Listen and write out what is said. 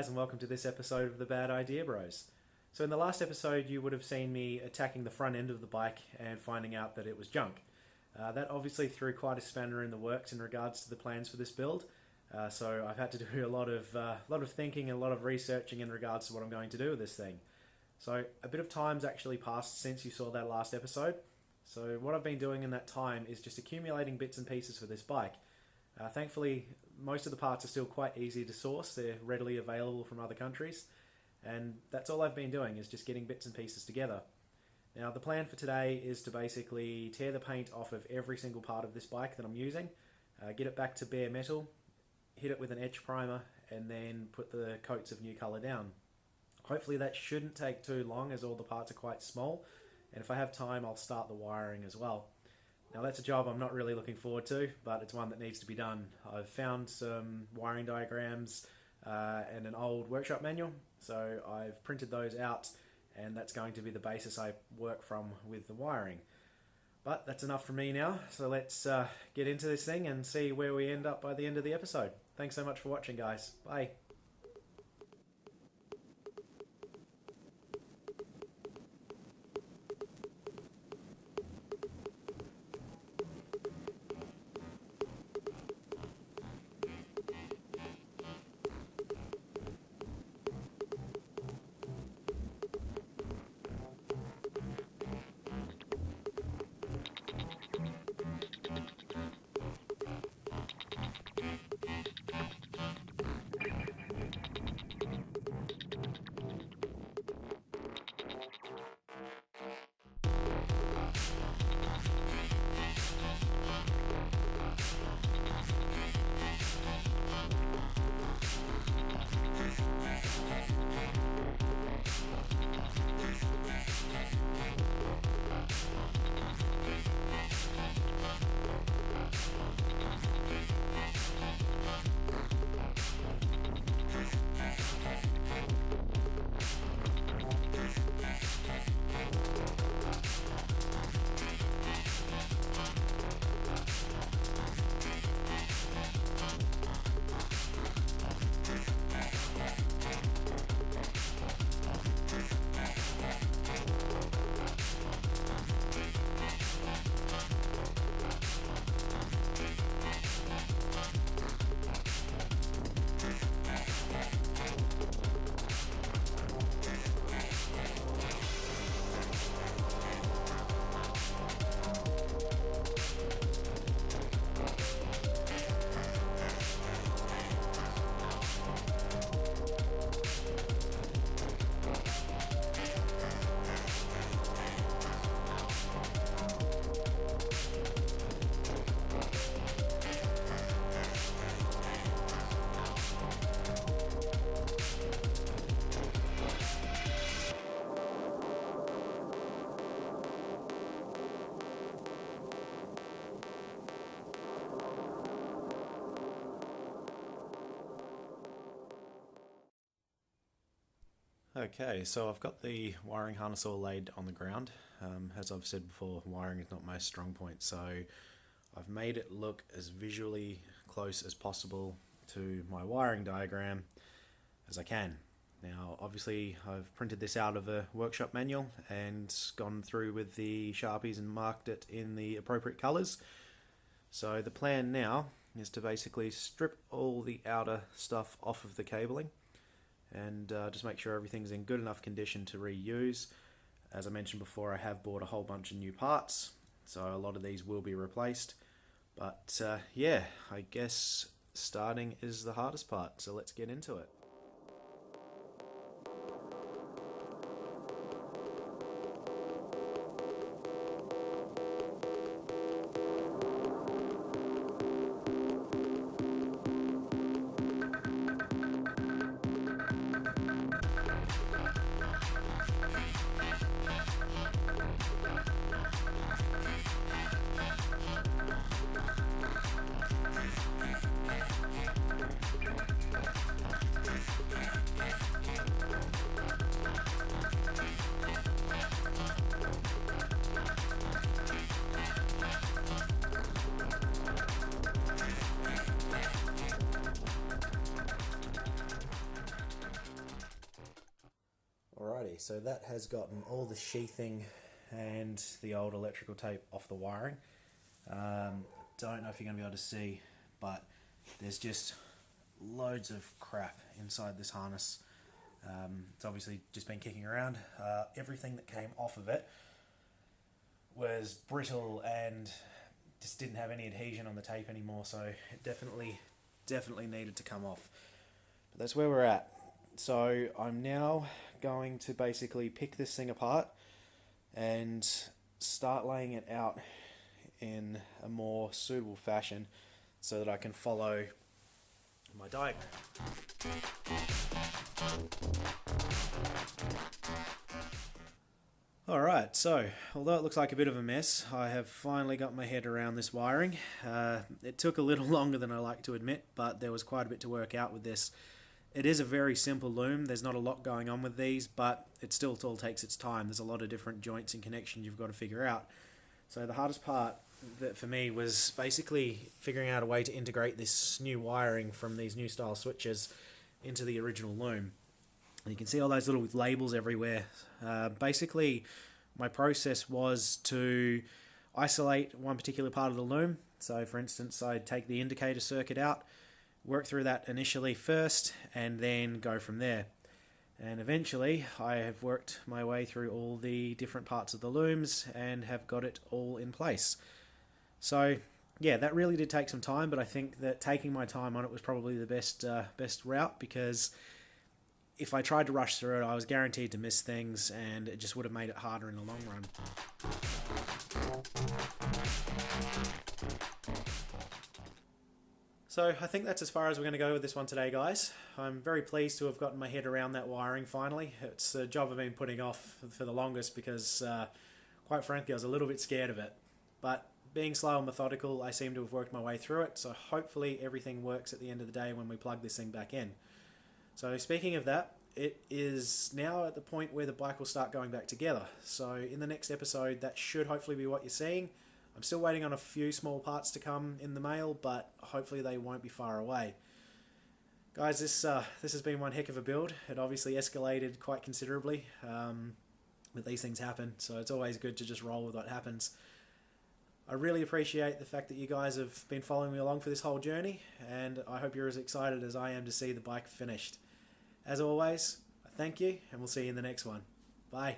guys, and welcome to this episode of the Bad Idea Bros. So in the last episode, you would have seen me attacking the front end of the bike and finding out that it was junk. That obviously threw quite a spanner in the works in regards to the plans for this build. So I've had to do a lot of thinking and a lot of researching in regards to what I'm going to do with this thing. So a bit of time's actually passed since you saw that last episode. So what I've been doing in that time is just accumulating bits and pieces for this bike. Thankfully, most of the parts are still quite easy to source. They're readily available from other countries. And that's all I've been doing, is just getting bits and pieces together. Now, the plan for today is to basically tear the paint off of every single part of this bike that I'm using, get it back to bare metal, hit it with an etch primer, and then put the coats of new colour down. Hopefully that shouldn't take too long, as all the parts are quite small, and if I have time I'll start the wiring as well. Now that's a job I'm not really looking forward to, but it's one that needs to be done. I've found some wiring diagrams and an old workshop manual, so I've printed those out, and that's going to be the basis I work from with the wiring. But that's enough for me now, so let's get into this thing and see where we end up by the end of the episode. Thanks so much for watching, guys. Bye. Okay, so I've got the wiring harness all laid on the ground. As I've said before, wiring is not my strong point, so I've made it look as visually close as possible to my wiring diagram as I can. Now, obviously, I've printed this out of a workshop manual and gone through with the Sharpies and marked it in the appropriate colours. So the plan now is to basically strip all the outer stuff off of the cabling and just make sure everything's in good enough condition to reuse. As I mentioned before, I have bought a whole bunch of new parts, so a lot of these will be replaced. But yeah, I guess starting is the hardest part, so let's get into it. so that has gotten all the sheathing and the old electrical tape off the wiring. Don't know if you're going to be able to see, but there's just loads of crap inside this harness. It's obviously just been kicking around. Everything that came off of it was brittle and just didn't have any adhesion on the tape anymore, so it definitely needed to come off. But that's where we're at. So I'm now going to basically pick this thing apart and start laying it out in a more suitable fashion so that I can follow my diagram. Alright, so although it looks like a bit of a mess, I have finally got my head around this wiring. It took a little longer than I like to admit, but there was quite a bit to work out with this. It is a very simple loom, there's not a lot going on with these, but it still all takes its time. There's a lot of different joints and connections you've got to figure out. So the hardest part that for me was basically figuring out a way to integrate this new wiring from these new style switches into the original loom. And you can see all those little labels everywhere. Basically, my process was to isolate one particular part of the loom. So for instance, I'd take the indicator circuit out, work through that initially first, and then go from there. And eventually I have worked my way through all the different parts of the looms and have got it all in place. So yeah, that really did take some time, but I think that taking my time on it was probably the best route, because if I tried to rush through it, I was guaranteed to miss things, and it just would have made it harder in the long run. So I think that's as far as we're going to go with this one today, guys. I'm very pleased to have gotten my head around that wiring finally. It's a job I've been putting off for the longest because, quite frankly, I was a little bit scared of it. But being slow and methodical, I seem to have worked my way through it, so hopefully everything works at the end of the day when we plug this thing back in. So speaking of that, it is now at the point where the bike will start going back together. So in the next episode, that should hopefully be what you're seeing. I'm still waiting on a few small parts to come in the mail, but hopefully they won't be far away. Guys, this has been one heck of a build. It obviously escalated quite considerably, but these things happen, so it's always good to just roll with what happens. I really appreciate the fact that you guys have been following me along for this whole journey, and I hope you're as excited as I am to see the bike finished. As always, thank you, and we'll see you in the next one. Bye.